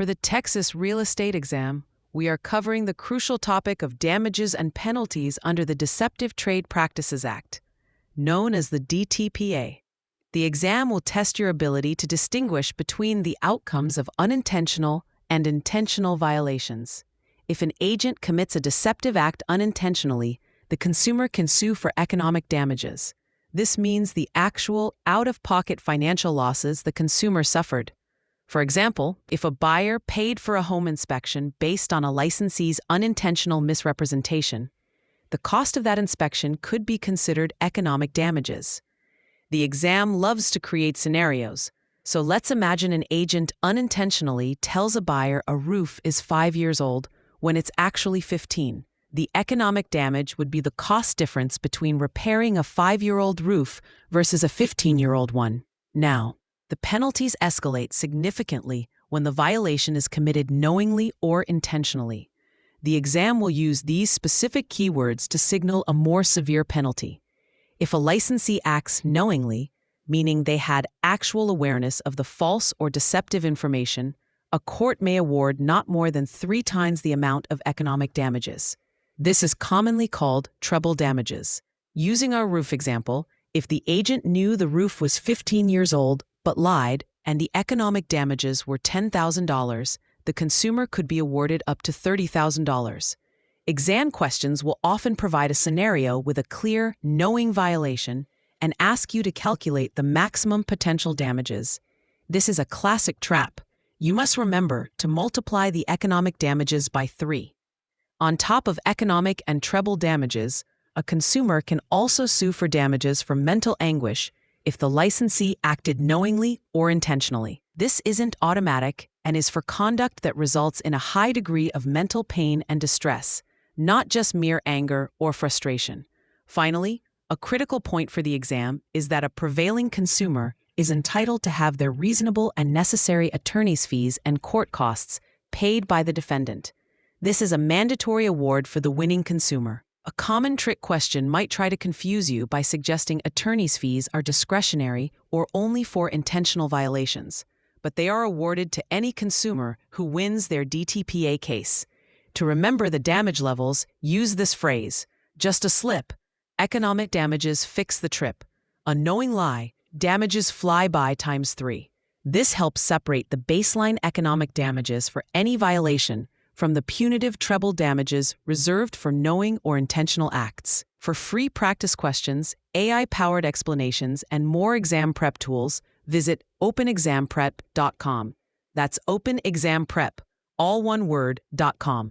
For the Texas real estate exam, we are covering the crucial topic of damages and penalties under the Deceptive Trade Practices Act, known as the DTPA. The exam will test your ability to distinguish between the outcomes of unintentional and intentional violations. If an agent commits a deceptive act unintentionally, the consumer can sue for economic damages. This means the actual, out-of-pocket financial losses the consumer suffered. For example, if a buyer paid for a home inspection based on a licensee's unintentional misrepresentation, the cost of that inspection could be considered economic damages. The exam loves to create scenarios, so let's imagine an agent unintentionally tells a buyer a roof is 5 years old when it's actually 15. The economic damage would be the cost difference between repairing a 5-year-old roof versus a 15-year-old one. Now, the penalties escalate significantly when the violation is committed knowingly or intentionally. The exam will use these specific keywords to signal a more severe penalty. If a licensee acts knowingly, meaning they had actual awareness of the false or deceptive information, a court may award not more than 3 times the amount of economic damages. This is commonly called treble damages. Using our roof example, if the agent knew the roof was 15 years old but lied and the economic damages were $10,000, the consumer could be awarded up to $30,000. Exam questions will often provide a scenario with a clear, knowing violation and ask you to calculate the maximum potential damages. This is a classic trap. You must remember to multiply the economic damages by 3. On top of economic and treble damages, a consumer can also sue for damages for mental anguish if the licensee acted knowingly or intentionally. This isn't automatic and is for conduct that results in a high degree of mental pain and distress, not just mere anger or frustration. Finally, a critical point for the exam is that a prevailing consumer is entitled to have their reasonable and necessary attorney's fees and court costs paid by the defendant. This is a mandatory award for the winning consumer. A common trick question might try to confuse you by suggesting attorney's fees are discretionary or only for intentional violations, but they are awarded to any consumer who wins their DTPA case. To remember the damage levels, use this phrase: just a slip, economic damages fix the trip. A knowing lie, damages fly by times 3. This helps separate the baseline economic damages for any violation from the punitive treble damages reserved for knowing or intentional acts. For free practice questions, AI-powered explanations, and more exam prep tools, visit openexamprep.com. That's openexamprep, all one word, .com.